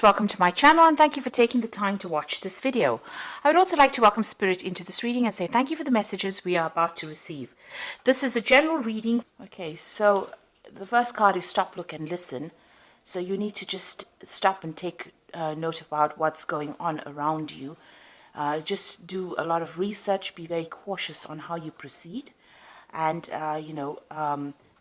Welcome to my channel and thank you for taking the time to watch this video. I would also like to welcome Spirit into this reading and say thank you for the messages we are about to receive. This is a general reading. Okay, so the first card is stop, look and listen. So you need to just stop and take note about what's going on around you. Just do a lot of research, be very cautious on how you proceed and,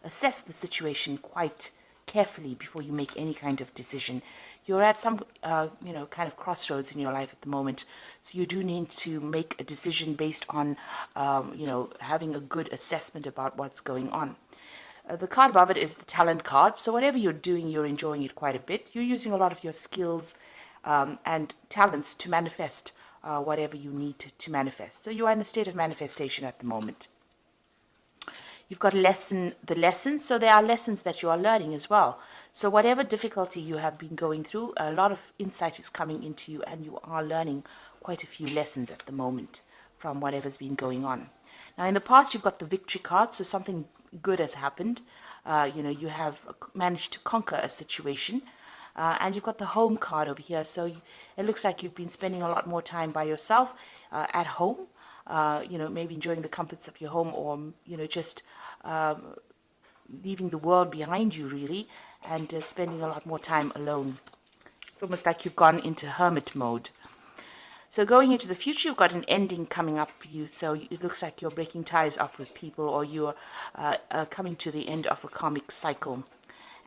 assess the situation quite carefully before you make any kind of decision. You're at some, kind of crossroads in your life at the moment, so you do need to make a decision based on, having a good assessment about what's going on. The card above it is the talent card, so whatever you're doing, you're enjoying it quite a bit. You're using a lot of your skills and talents to manifest whatever you need to manifest. So you are in a state of manifestation at the moment. You've got the lessons, so there are lessons that you are learning as well. So whatever difficulty you have been going through, a lot of insight is coming into you and you are learning quite a few lessons at the moment from whatever's been going on. Now in the past you've got the victory card, so something good has happened. You have managed to conquer a situation. And you've got the home card over here, so it looks like you've been spending a lot more time by yourself at home. Maybe enjoying the comforts of your home or, just leaving the world behind you really and spending a lot more time alone. It's almost like you've gone into hermit mode. So going into the future, you've got an ending coming up for you. So it looks like you're breaking ties off with people or you're coming to the end of a karmic cycle.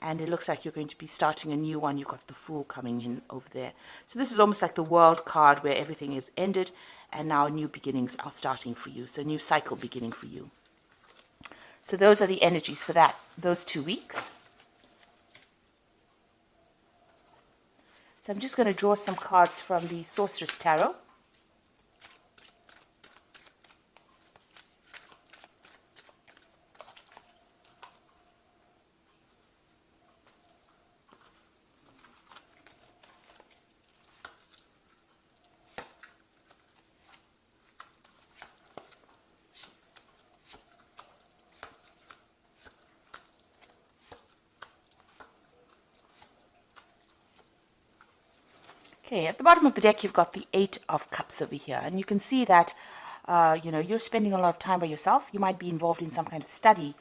And it looks like you're going to be starting a new one. You've got the Fool coming in over there. So this is almost like the World card where everything is ended and now new beginnings are starting for you. So a new cycle beginning for you. So those are the energies for those 2 weeks. So I'm just going to draw some cards from the Sorceress Tarot. Okay, at the bottom of the deck, you've got the Eight of Cups over here. And you can see that, you're spending a lot of time by yourself. You might be involved in some kind of study.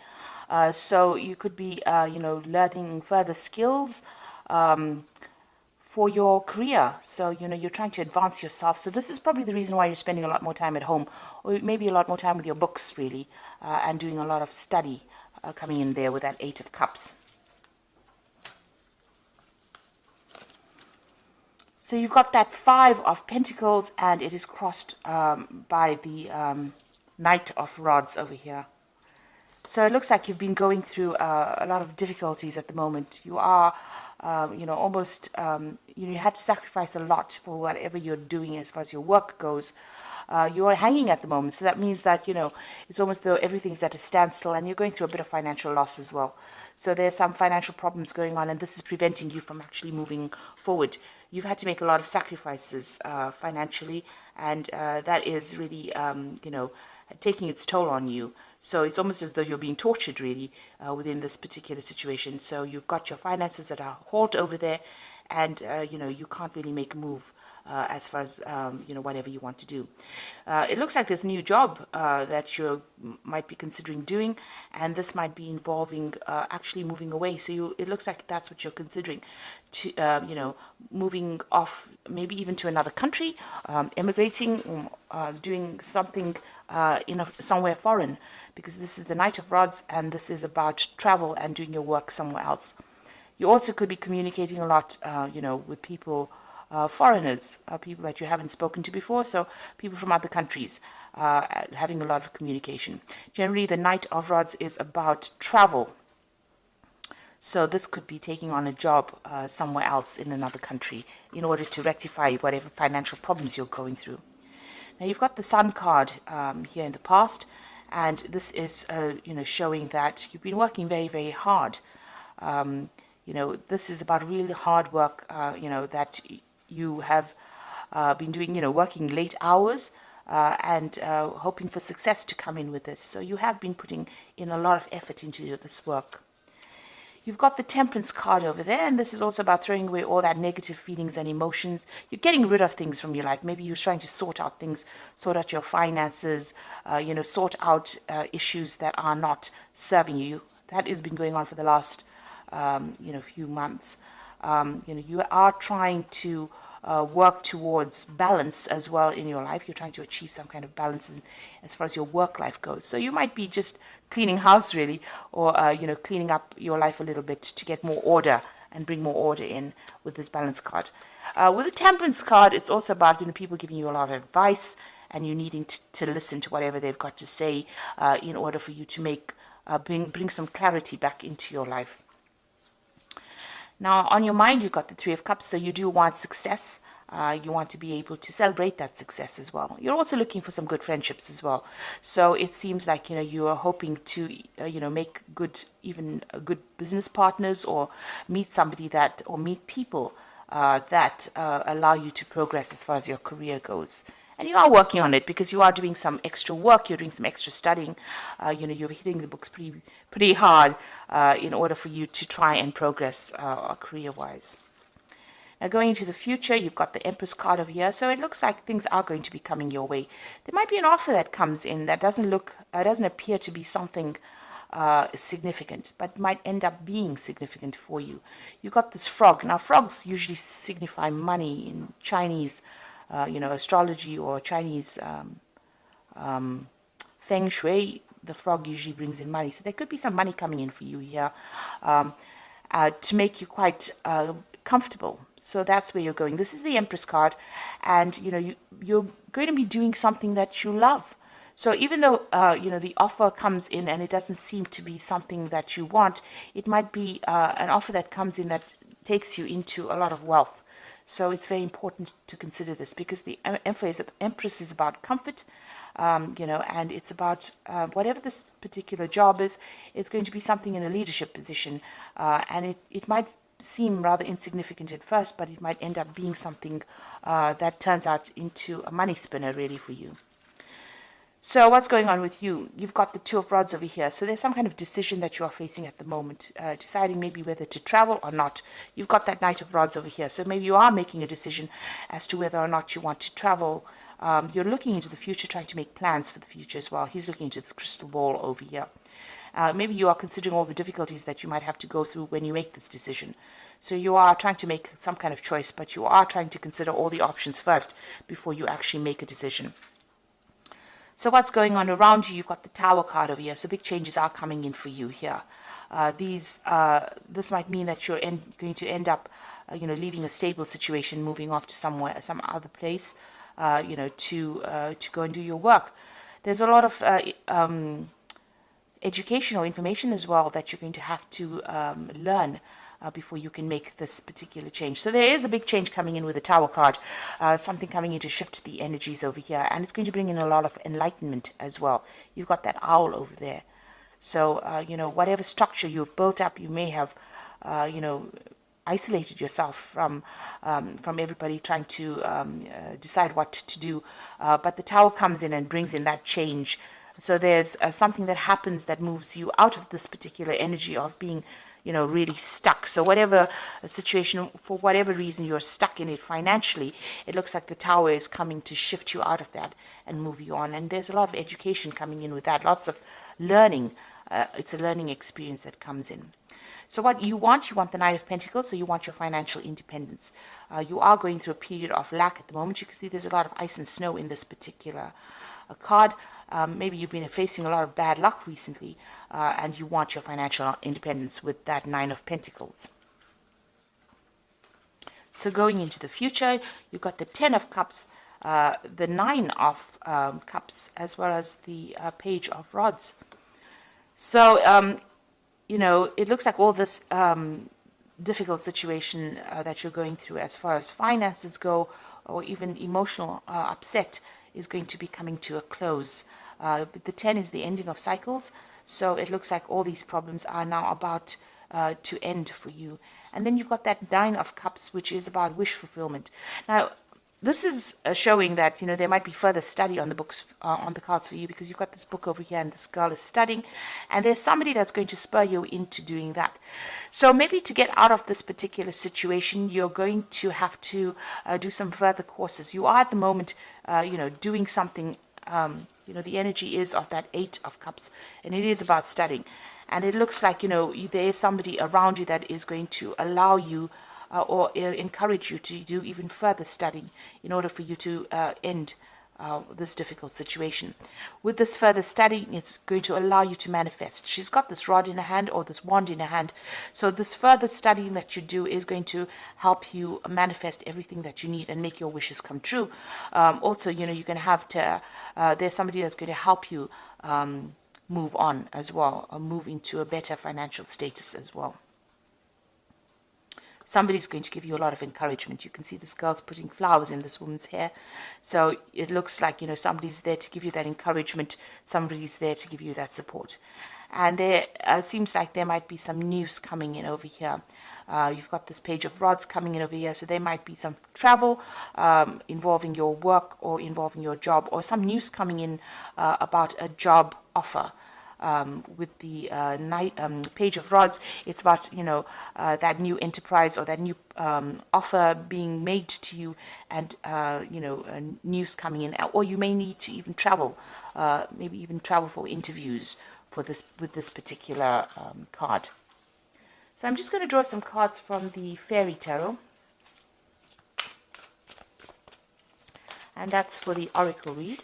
So you could be, learning further skills for your career. So, you're trying to advance yourself. So this is probably the reason why you're spending a lot more time at home. Or maybe a lot more time with your books, really. And doing a lot of study coming in there with that Eight of Cups. So you've got that Five of Pentacles and it is crossed by the Knight of Rods over here. So it looks like you've been going through a lot of difficulties at the moment. You are, almost, you had to sacrifice a lot for whatever you're doing as far as your work goes. You are hanging at the moment, so that means that, it's almost though everything's at a standstill and you're going through a bit of financial loss as well. So there's some financial problems going on and this is preventing you from actually moving forward. You've had to make a lot of sacrifices financially and that is really, taking its toll on you. So it's almost as though you're being tortured really within this particular situation. So you've got your finances at a halt over there and, you can't really make a move. As far as, whatever you want to do. It looks like there's a new job that you might be considering doing, and this might be involving actually moving away. So it looks like that's what you're considering, to, moving off, maybe even to another country, immigrating, doing something somewhere foreign, because this is the Knight of Rods, and this is about travel and doing your work somewhere else. You also could be communicating a lot, with people, foreigners, people that you haven't spoken to before, so people from other countries, having a lot of communication. Generally, the Knight of Rods is about travel. So this could be taking on a job somewhere else in another country in order to rectify whatever financial problems you're going through. Now you've got the Sun card here in the past, and this is, showing that you've been working very, very hard. This is about really hard work, that you have been doing, working late hours and hoping for success to come in with this. So you have been putting in a lot of effort into this work. You've got the Temperance card over there, and this is also about throwing away all that negative feelings and emotions. You're getting rid of things from your life. Maybe you're trying to sort out things, sort out your finances, sort out issues that are not serving you. That has been going on for the last, few months. You are trying to work towards balance as well in your life. You're trying to achieve some kind of balance as far as your work life goes. So you might be just cleaning house really, or cleaning up your life a little bit to get more order and bring more order in with this balance card. With the Temperance card, it's also about people giving you a lot of advice, and you needing to listen to whatever they've got to say in order for you to bring some clarity back into your life. Now, on your mind, you've got the Three of Cups, so you do want success. You want to be able to celebrate that success as well. You're also looking for some good friendships as well. So it seems like, you are hoping to, make good business partners, or meet people that allow you to progress as far as your career goes. And you are working on it because you are doing some extra work, you're doing some extra studying, you're hitting the books pretty hard in order for you to try and progress career-wise. Now, going into the future, you've got the Empress card over here, so it looks like things are going to be coming your way. There might be an offer that comes in that doesn't appear to be something significant, but might end up being significant for you. You've got this frog. Now, frogs usually signify money in Chinese astrology or Chinese feng shui. The frog usually brings in money. So there could be some money coming in for you here to make you quite comfortable. So that's where you're going. This is the Empress card, and you're going to be doing something that you love. So even though the offer comes in and it doesn't seem to be something that you want, it might be an offer that comes in that takes you into a lot of wealth. So it's very important to consider this, because the Empress is about comfort, and it's about whatever this particular job is. It's going to be something in a leadership position, and it might seem rather insignificant at first, but it might end up being something that turns out into a money spinner really for you. So what's going on with you? You've got the Two of Rods over here. So there's some kind of decision that you are facing at the moment, deciding maybe whether to travel or not. You've got that Knight of Rods over here. So maybe you are making a decision as to whether or not you want to travel. You're looking into the future, trying to make plans for the future as well. He's looking into the crystal ball over here. Maybe you are considering all the difficulties that you might have to go through when you make this decision. So you are trying to make some kind of choice, but you are trying to consider all the options first before you actually make a decision. So what's going on around you? You've got the Tower card over here. So big changes are coming in for you here. This might mean that you're going to end up, leaving a stable situation, moving off to some other place, to go and do your work. There's a lot of educational information as well that you're going to have to learn before you can make this particular change. So there is a big change coming in with the Tower card, something coming in to shift the energies over here, and it's going to bring in a lot of enlightenment as well. You've got that owl over there. So, whatever structure you've built up, you may have, isolated yourself from everybody trying to decide what to do. But the Tower comes in and brings in that change. So there's something that happens that moves you out of this particular energy of being really stuck. So whatever situation, for whatever reason you're stuck in it financially, it looks like the Tower is coming to shift you out of that and move you on. And there's a lot of education coming in with that, lots of learning. It's a learning experience that comes in. So what you want the Knight of Pentacles, so you want your financial independence. You are going through a period of lack at the moment. You can see there's a lot of ice and snow in this particular card. Maybe you've been facing a lot of bad luck recently, and you want your financial independence with that Nine of Pentacles. So going into the future, you've got the Ten of Cups, the Nine of Cups, as well as the Page of Rods. So, it looks like all this difficult situation that you're going through as far as finances go, or even emotional upset, is going to be coming to a close. The 10 is the ending of cycles, so it looks like all these problems are now about to end for you. And then you've got that Nine of Cups, which is about wish fulfillment. Now, this is showing that, there might be further study on the books, on the cards for you, because you've got this book over here and this girl is studying, and there's somebody that's going to spur you into doing that. So maybe to get out of this particular situation, you're going to have to do some further courses. You are at the moment, doing something. The energy is of that Eight of Cups, and it is about studying. And it looks like, there is somebody around you that is going to allow you or encourage you to do even further studying in order for you to end this difficult situation. With this further studying, it's going to allow you to manifest. She's got this rod in her hand or this wand in her hand. So this further studying that you do is going to help you manifest everything that you need and make your wishes come true. Also, you're going to have to, there's somebody that's going to help you move on as well, or move into a better financial status as well. Somebody's going to give you a lot of encouragement. You can see this girl's putting flowers in this woman's hair. So it looks like, somebody's there to give you that encouragement. Somebody's there to give you that support. And there seems like there might be some news coming in over here. You've got this Page of Rods coming in over here. So there might be some travel involving your work or involving your job, or some news coming in about a job offer. With the Page of Rods, it's about, that new enterprise or that new offer being made to you, and, news coming in. Or you may need to even travel, maybe even travel for interviews for this, with this particular card. So I'm just going to draw some cards from the Fairy Tarot. And that's for the Oracle read.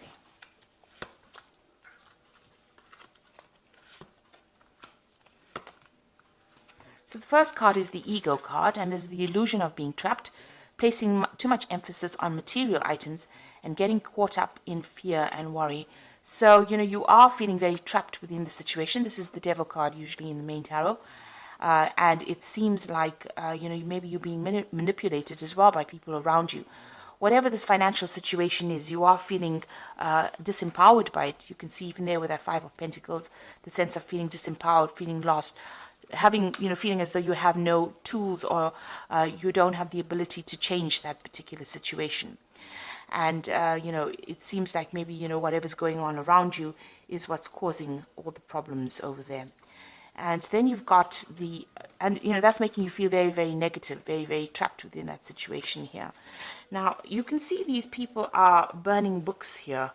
So the first card is the Ego card, and this is the illusion of being trapped, placing too much emphasis on material items and getting caught up in fear and worry. So, you are feeling very trapped within the situation. This is the Devil card usually in the main tarot. And it seems like, maybe you're being manipulated as well by people around you. Whatever this financial situation is, you are feeling disempowered by it. You can see even there with that Five of Pentacles, the sense of feeling disempowered, feeling lost, having, feeling as though you have no tools, or you don't have the ability to change that particular situation. And, it seems like maybe, whatever's going on around you is what's causing all the problems over there. And then you've got that's making you feel very, very negative, very, very trapped within that situation here. Now, you can see these people are burning books here,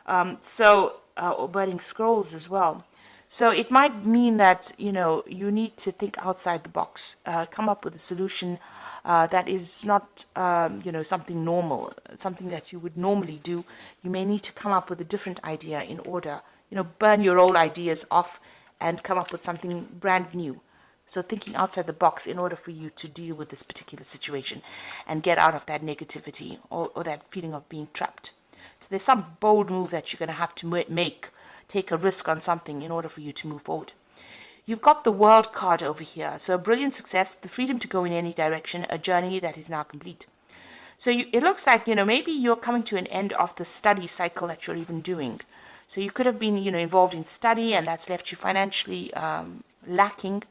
or burning scrolls as well. So it might mean that, you need to think outside the box, come up with a solution that is not, something normal, something that you would normally do. You may need to come up with a different idea in order, burn your old ideas off and come up with something brand new. So thinking outside the box in order for you to deal with this particular situation and get out of that negativity or that feeling of being trapped. So there's some bold move that you're going to have to make. Take a risk on something in order for you to move forward. You've got the World card over here. So a brilliant success, the freedom to go in any direction, a journey that is now complete. So it looks like, maybe you're coming to an end of the study cycle that you're even doing. So you could have been, involved in study, and that's left you financially lacking.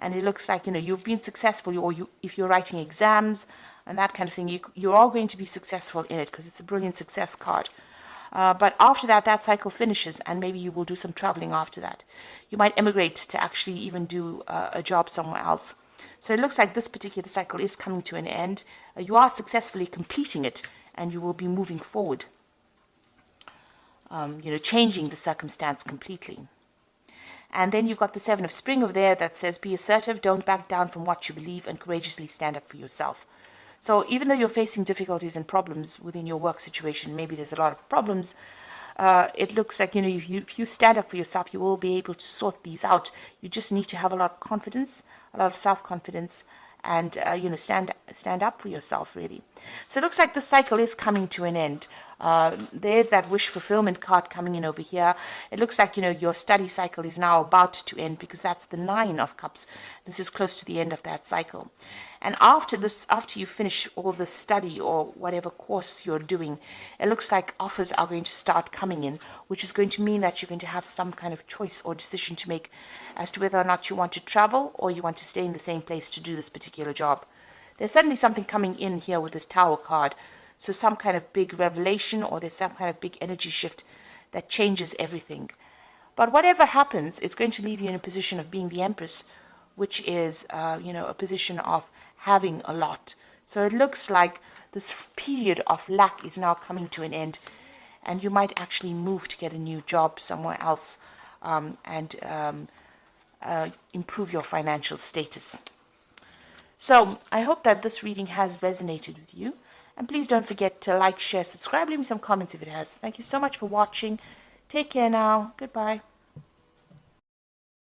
And it looks like, you've been successful, or if you're writing exams and that kind of thing, you're all going to be successful in it because it's a brilliant success card. But after that cycle finishes, and maybe you will do some traveling after that. You might emigrate to actually even do a job somewhere else. So it looks like this particular cycle is coming to an end. You are successfully completing it, and you will be moving forward. Changing the circumstance completely. And then you've got the Seven of Spring over there that says, be assertive, don't back down from what you believe, and courageously stand up for yourself. So even though you're facing difficulties and problems within your work situation, maybe there's a lot of problems, it looks like, if you stand up for yourself, you will be able to sort these out. You just need to have a lot of confidence, a lot of self-confidence, and, stand up for yourself, really. So it looks like the cycle is coming to an end. There's that wish fulfillment card coming in over here. It looks like, your study cycle is now about to end, because that's the Nine of Cups. This is close to the end of that cycle. And after you finish all the study or whatever course you're doing, it looks like offers are going to start coming in, which is going to mean that you're going to have some kind of choice or decision to make as to whether or not you want to travel or you want to stay in the same place to do this particular job. There's certainly something coming in here with this Tower card. So some kind of big revelation, or there's some kind of big energy shift that changes everything. But whatever happens, it's going to leave you in a position of being the Empress, which is, a position of having a lot. So it looks like this period of lack is now coming to an end, and you might actually move to get a new job somewhere else, and improve your financial status. So I hope that this reading has resonated with you. And please don't forget to like, share, subscribe, leave me some comments if it has. Thank you so much for watching. Take care now. Goodbye.